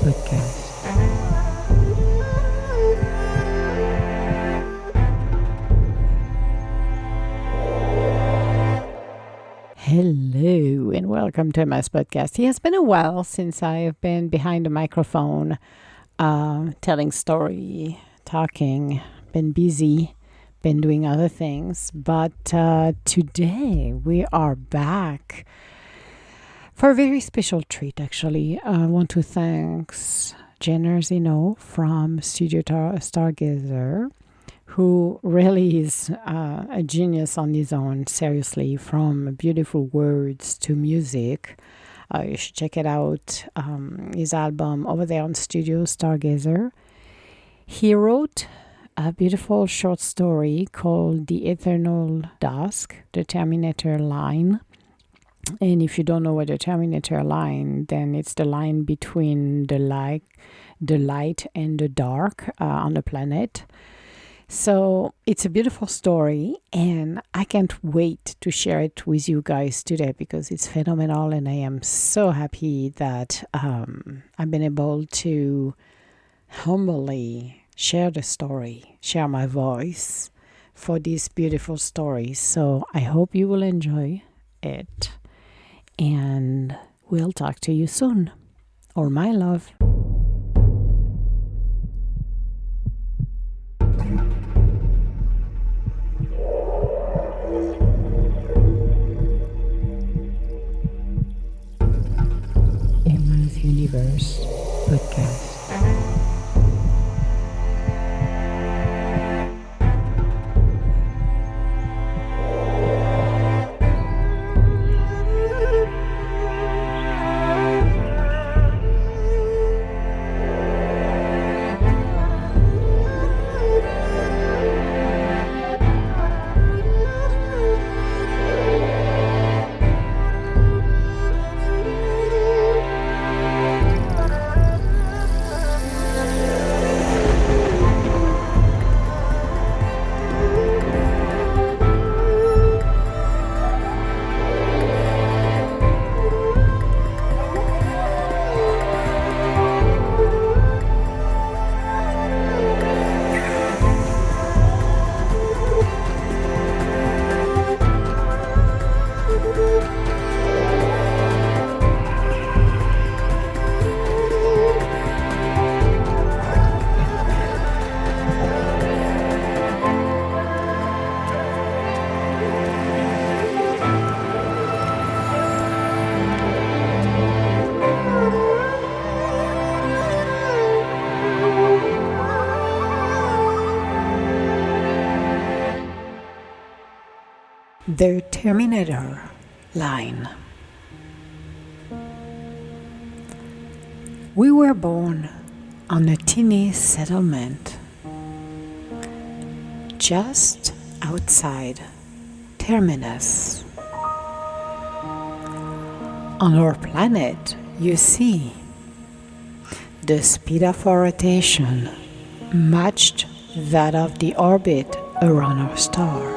podcast. Hello and welcome to my podcast. It has been a while since I have been behind the microphone, telling story, talking, been busy, been doing other things. But today we are back for a very special treat, actually. I want to thank Jenner Zino from Stargazer, who really is a genius on his own, seriously, from beautiful words to music. You should check it out, his album over there on Studio Stargazer. He wrote a beautiful short story called The Eternal Dusk, the Terminator line. And if you don't know what the Terminator line, then it's the line between the light and the dark on the planet. So it's a beautiful story, and I can't wait to share it with you guys today because it's phenomenal, and I am so happy that I've been able to humbly share the story, share my voice for this beautiful story. So I hope you will enjoy it, and we'll talk to you soon. All my love. Emma's Universe podcast. The Terminator line. We were born on a teeny settlement just outside Terminus. On our planet, you see, the speed of our rotation matched that of the orbit around our star.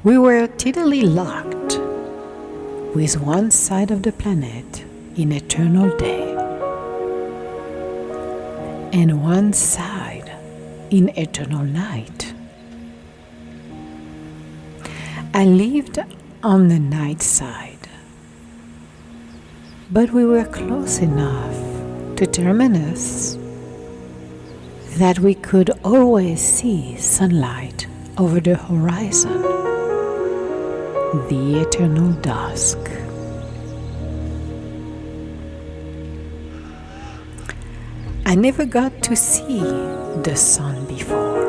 We were tidally locked with one side of the planet in eternal day and one side in eternal night. I lived on the night side, but we were close enough to Terminus that we could always see sunlight over the horizon. The eternal dusk. I never got to see the sun before.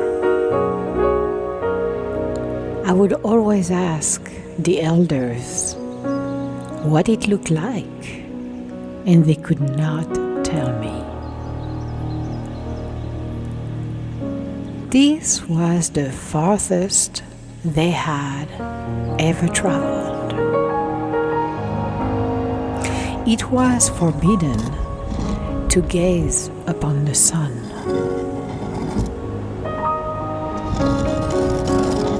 I would always ask the elders what it looked like, and they could not tell me. This was the farthest they had ever traveled. It was forbidden to gaze upon the sun.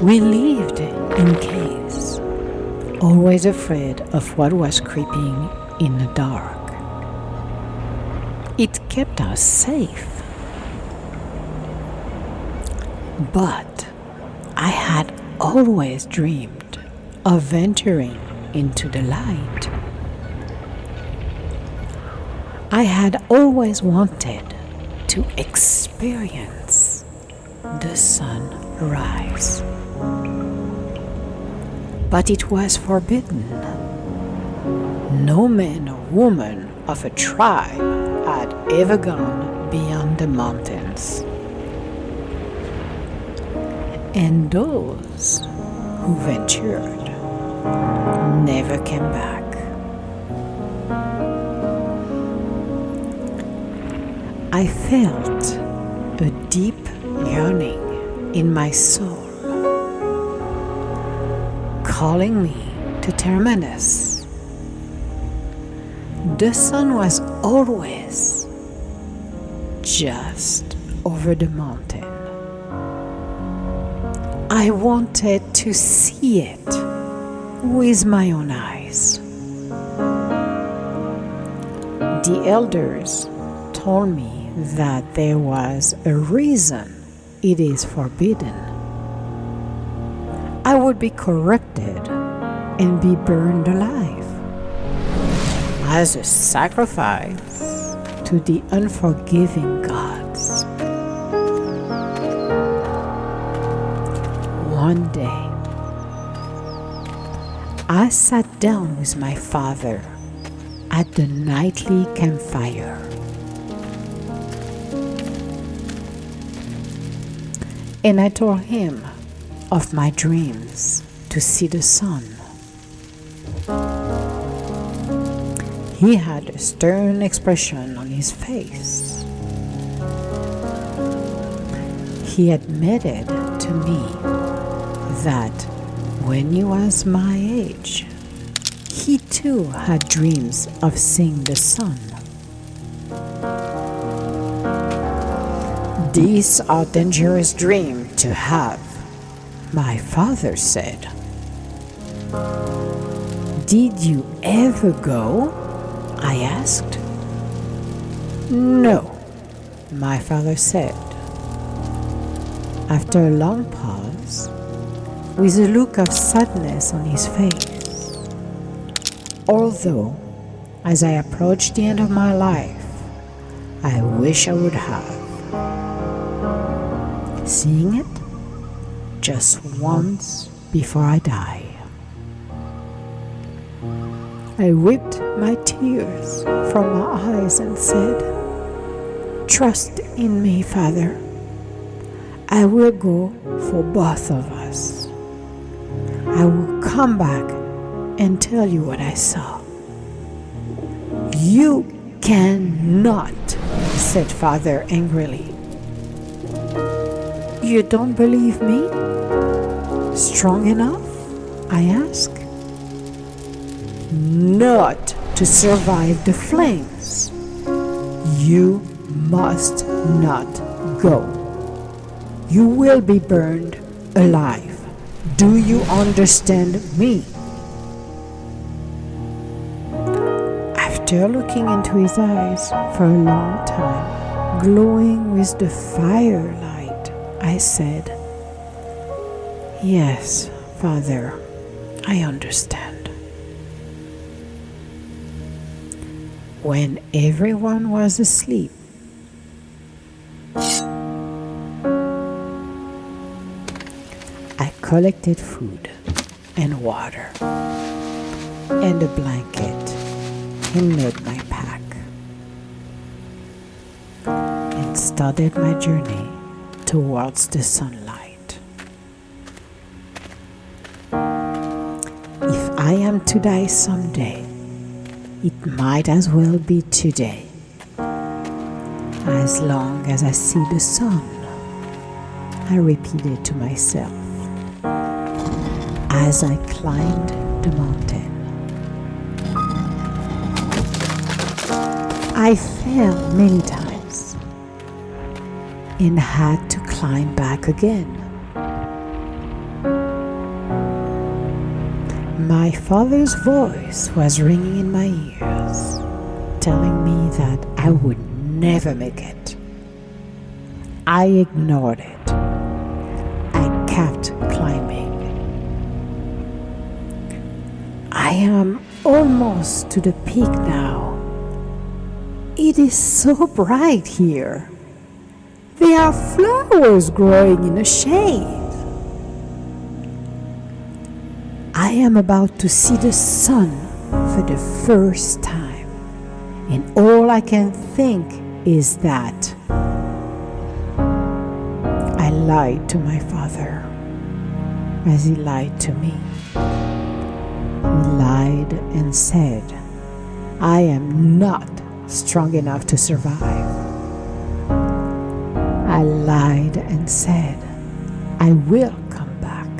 We lived in caves, always afraid of what was creeping in the dark. It kept us safe. But I had always dreamed of venturing into the light. I had always wanted to experience the sunrise. But it was forbidden. No man or woman of a tribe had ever gone beyond the mountains. And those who ventured never came back. I felt a deep yearning in my soul, calling me to Terminus. The sun was always just over the mountain. I wanted to see it with my own eyes. The elders told me that there was a reason it is forbidden. I would be corrected and be burned alive as a sacrifice to the unforgiving gods. One day, I sat down with my father at the nightly campfire. And I told him of my dreams to see the sun. He had a stern expression on his face. He admitted to me that when he was my age, he too had dreams of seeing the sun. These are dangerous dreams to have, my father said. Did you ever go? I asked. No, my father said. After a long pause, with a look of sadness on his face. Although, as I approached the end of my life, I wish I would have. Seeing it just once before I die. I wiped my tears from my eyes and said, "Trust in me, Father. I will go for both of us. I will come back and tell you what I saw." "You cannot," said Father angrily. "You don't believe me? Strong enough?" I asked. "Not to survive the flames. You must not go. You will be burned alive. Do you understand me?" After looking into his eyes for a long time, glowing with the firelight, I said, "Yes, Father, I understand." When everyone was asleep, I collected food and water and a blanket and made my pack and started my journey towards the sunlight. If I am to die someday, it might as well be today, as long as I see the sun, I repeated to myself as I climbed the mountain. I fell many times and had to climb back again. My father's voice was ringing in my ears, telling me that I would never make it. I ignored it. I kept climbing. I am almost to the peak now. It is so bright here. There are flowers growing in the shade. I am about to see the sun for the first time, and all I can think is that I lied to my father as he lied to me. He lied and said, I am not strong enough to survive. I lied and said, I will come back.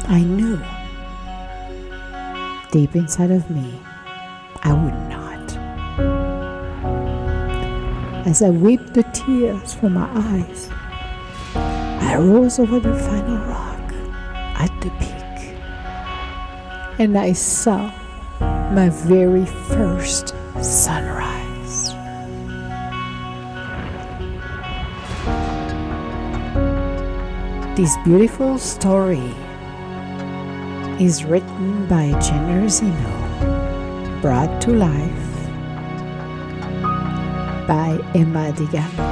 I knew deep inside of me I would not. As I wiped the tears from my eyes, I rose over the final rock at the peak, and I saw my very first sunrise. This beautiful story is written by Jenner Zino, brought to life by Emma Digamo.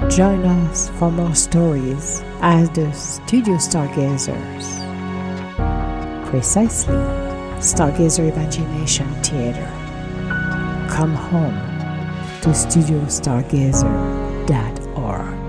Join us for more stories at the Studio Stargazers. Precisely, Stargazer Imagination Theater. Come home to studiostargazer.org.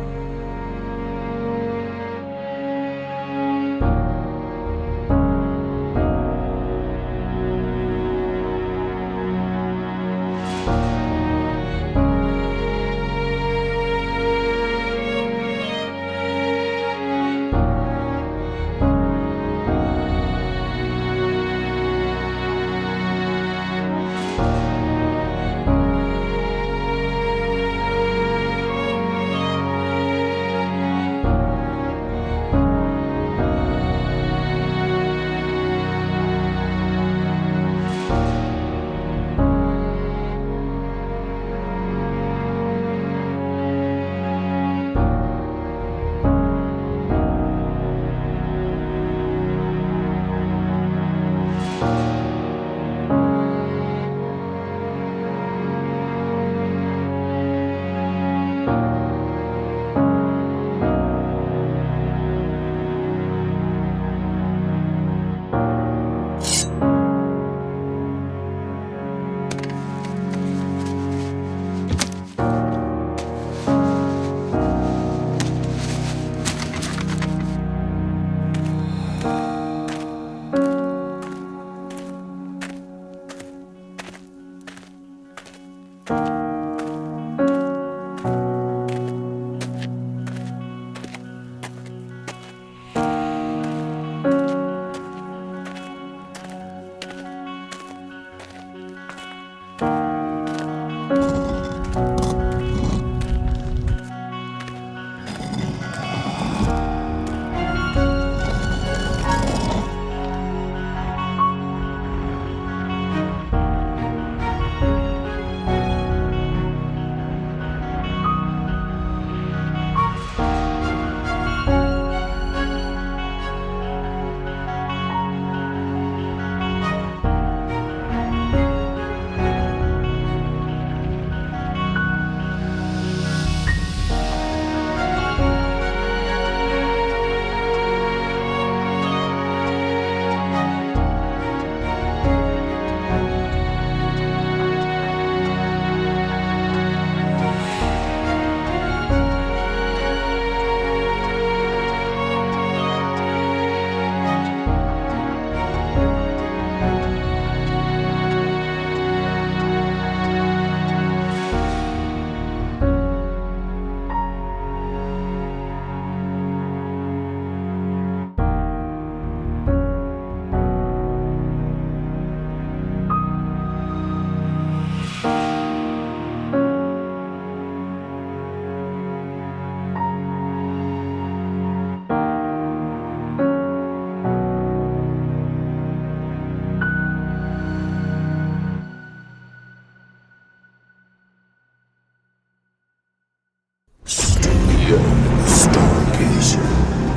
Station.